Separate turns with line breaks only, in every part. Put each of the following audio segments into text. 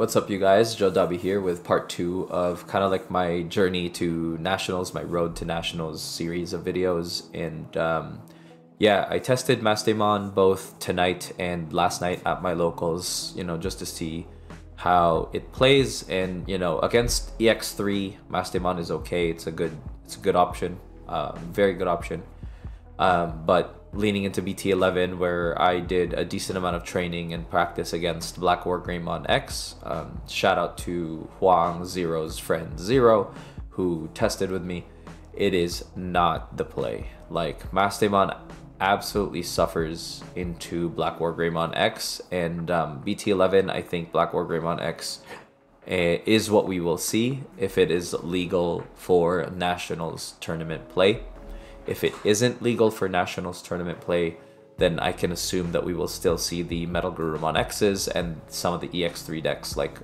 What's up, you guys? JoDobby here with part 2 of kind of like my journey to nationals, my road to nationals series of videos. And yeah, I tested Mastemon both tonight and last night at my locals, just to see how it plays. And against EX3, Mastemon is okay. It's a good option, very good option. But leaning into BT11, where I did a decent amount of training and practice against Black War Greymon X. Shout out to Huang Zero's friend Zero, who tested with me. It is not the play. Like, Mastemon absolutely suffers into Black War Greymon X, and BT11, I think Black War Greymon X is what we will see if it is legal for Nationals tournament play. If it isn't legal for Nationals tournament play, then I can assume that we will still see the Metal Garurumon X's and some of the EX3 decks like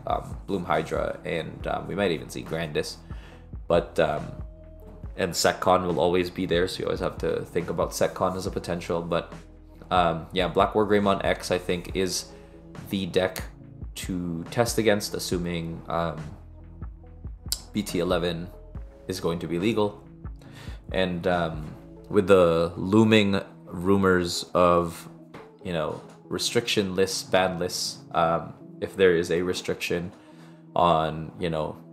Bloom Hydra, and we might even see Grandis. But and SecCon will always be there, so you always have to think about SecCon as a potential. But yeah, Black War Greymon X, I think, is the deck to test against, assuming BT11 is going to be legal. And with the looming rumors of, restriction lists, ban lists, if there is a restriction on,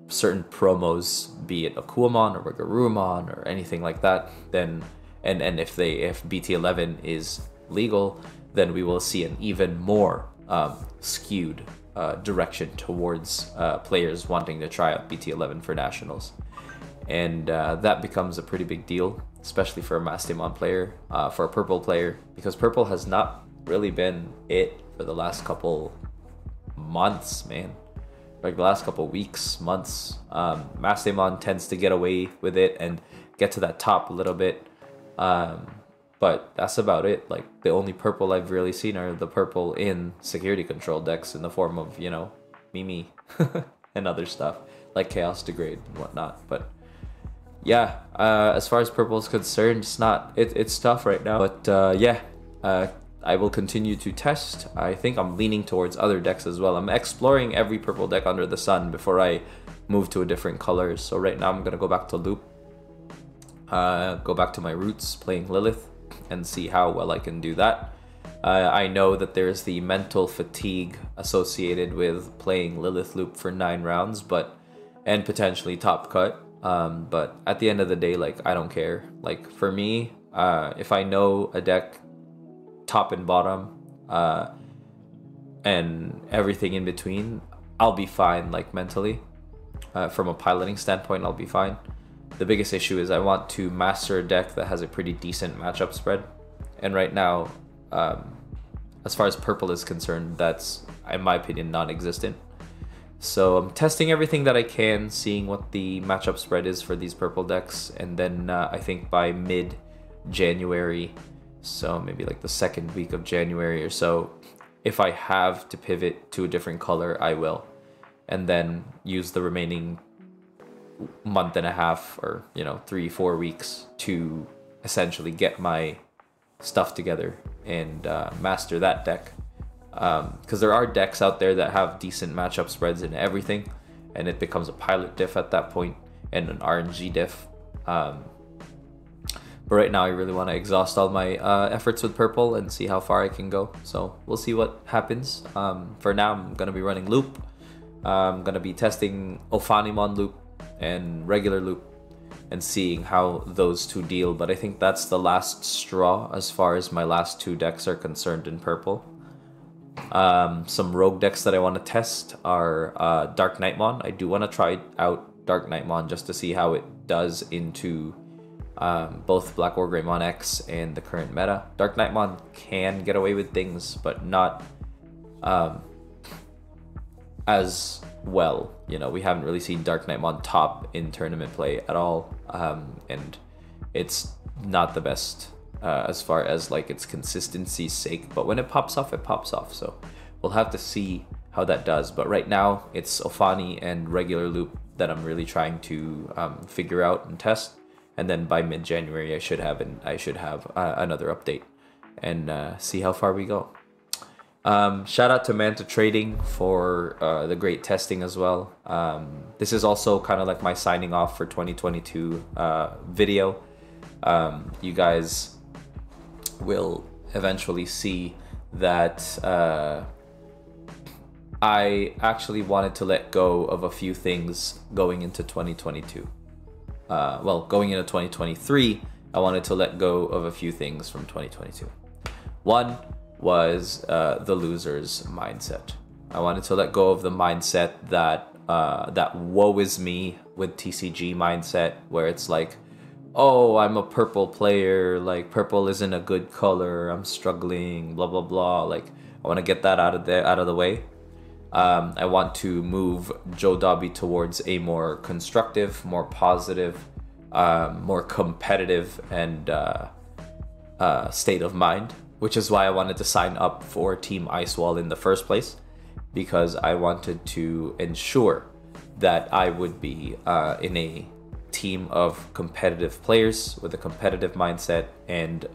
certain promos, be it Akuamon or Garurumon or anything like that, then, and if BT11 is legal, then we will see an even more skewed direction towards players wanting to try out BT11 for Nationals. And that becomes a pretty big deal, especially for a Mastemon player, for a purple player, because purple has not really been it for the last couple months, man. Like the last couple weeks, months. Mastemon tends to get away with it and get to that top a little bit. But that's about it. Like, the only purple I've really seen are the purple in security control decks in the form of, Mimi and other stuff, like Chaos Degrade and whatnot. But yeah, as far as purple is concerned, it's tough right now. But yeah, I will continue to test. I think I'm leaning towards other decks as well. I'm exploring every purple deck under the sun before I move to a different color. So right now I'm gonna go back to Loop, go back to my roots, playing Lilith, and see how well I can do that. I know that there's the mental fatigue associated with playing Lilith Loop for 9 rounds, and potentially top cut. But at the end of the day, like, I don't care. Like, for me, if I know a deck top and bottom, and everything in between, I'll be fine, like, mentally. From a piloting standpoint, I'll be fine. The biggest issue is I want to master a deck that has a pretty decent matchup spread. And right now, as far as purple is concerned, that's, in my opinion, non-existent. So I'm testing everything that I can, seeing what the matchup spread is for these purple decks, and then I think by mid-January, so maybe like the second week of January or so, if I have to pivot to a different color, I will. And then use the remaining month and a half, or 3-4 weeks, to essentially get my stuff together and master that deck. Because there are decks out there that have decent matchup spreads and everything, and it becomes a pilot diff at that point and an RNG diff. But right now I really want to exhaust all my efforts with purple and see how far I can go. So we'll see what happens. For now, I'm going to be running Loop. I'm going to be testing Ophanimon Loop and regular Loop and seeing how those two deal. But I think that's the last straw as far as my last 2 decks are concerned in purple. Some rogue decks that I want to test are Dark Knightmon. I do want to try out Dark Knightmon just to see how it does into both Black War Greymon X and the current meta. Dark Knightmon can get away with things, but not as well. We haven't really seen Dark Knightmon top in tournament play at all, and it's not the best as far as like its consistency's sake, but when it pops off, it pops off. So we'll have to see how that does. But right now it's Ophani and regular Loop that I'm really trying to figure out and test, and then by mid-January I should have another update and see how far we go. Shout out to Manta Trading for the great testing as well. This is also kind of like my signing off for 2022 video. You guys will eventually see that I actually wanted to let go of a few things going into 2022. Well, going into 2023, I wanted to let go of a few things from 2022. One was the loser's mindset. I wanted to let go of the mindset that that woe is me with TCG mindset, where it's like, oh, I'm a purple player, like purple isn't a good color, I'm struggling, blah blah blah. Like, I want to get that out of the way. I want to move JoDobby towards a more constructive, more positive, more competitive and state of mind, which is why I wanted to sign up for Team Icewall in the first place, because I wanted to ensure that I would be in a team of competitive players with a competitive mindset, and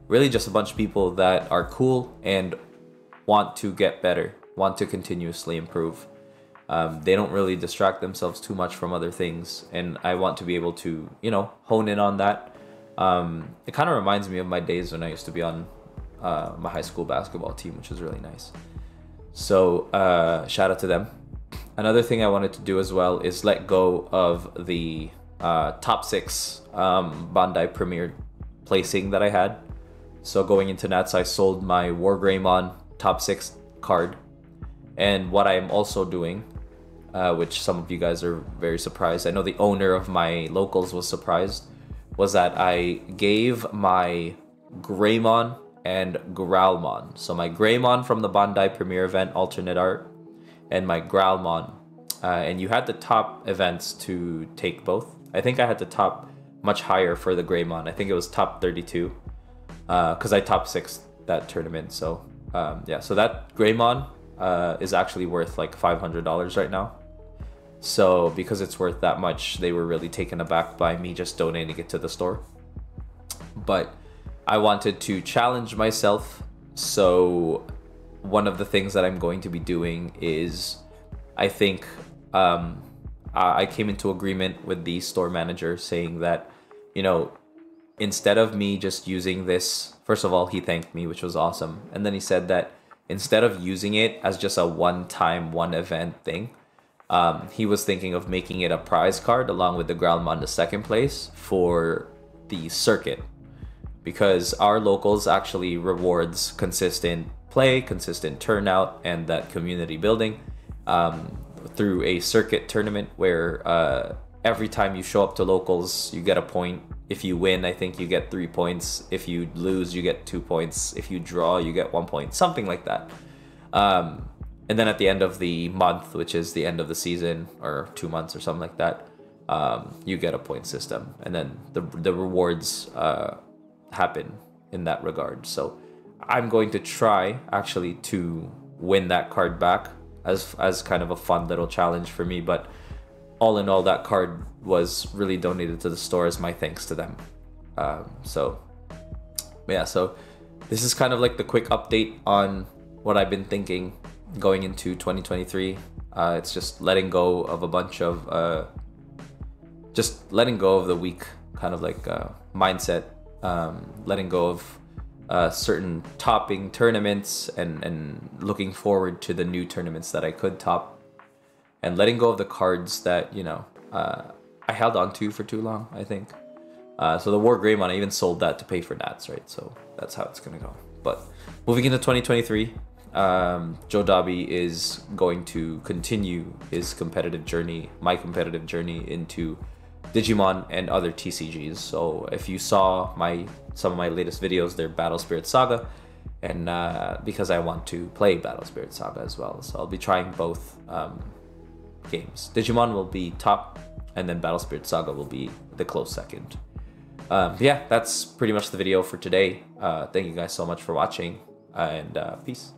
really just a bunch of people that are cool and want to get better, want to continuously improve. They don't really distract themselves too much from other things, and I want to be able to, you know, hone in on that. It kind of reminds me of my days when I used to be on my high school basketball team, which was really nice. So shout out to them. Another thing I wanted to do as well is let go of the top 6 Bandai Premier placing that I had. So going into Nats, I sold my War Greymon top 6 card. And what I'm also doing, which some of you guys are very surprised, I know the owner of my locals was surprised, was that I gave my Greymon and Growlmon. So my Greymon from the Bandai Premier event, alternate art, and my Growlmon. And you had the top events to take both. I think I had the top much higher for the Greymon. I think it was top 32, because I top 6 that tournament. So yeah, so that Greymon is actually worth like $500 right now. So because it's worth that much, they were really taken aback by me just donating it to the store. But I wanted to challenge myself. So one of the things that I'm going to be doing is, I think I came into agreement with the store manager saying that, you know, instead of me just using this, first of all, he thanked me, which was awesome. And then he said that instead of using it as just a one-time, one-event thing, he was thinking of making it a prize card along with the Growlmon to second place for the circuit. Because our locals actually rewards consistent play, consistent turnout, and that community building through a circuit tournament where every time you show up to locals, you get a point. If you win, I think you get 3 points. If you lose, you get 2 points. If you draw, you get 1 point, something like that. And then at the end of the month, which is the end of the season, or 2 months or something like that, you get a point system. And then the rewards happen in that regard. So I'm going to try actually to win that card back as kind of a fun little challenge for me. But all in all, that card was really donated to the store as my thanks to them. So yeah, so this is kind of like the quick update on what I've been thinking going into 2023. It's just letting go of a bunch of just letting go of the weak kind of like mindset, letting go of certain topping tournaments and looking forward to the new tournaments that I could top, and letting go of the cards that, you know, I held on to for too long, I think. So the War Greymon, I even sold that to pay for Nats, right? So that's how it's gonna go. But moving into 2023, JoDobby is going to continue his competitive journey, my competitive journey into Digimon and other TCGs. So if you saw some of my latest videos, they're Battle Spirit Saga, and because I want to play Battle Spirit Saga as well, so I'll be trying both games. Digimon will be top, and then Battle Spirit Saga will be the close second. Yeah, that's pretty much the video for today. Thank you guys so much for watching, and peace.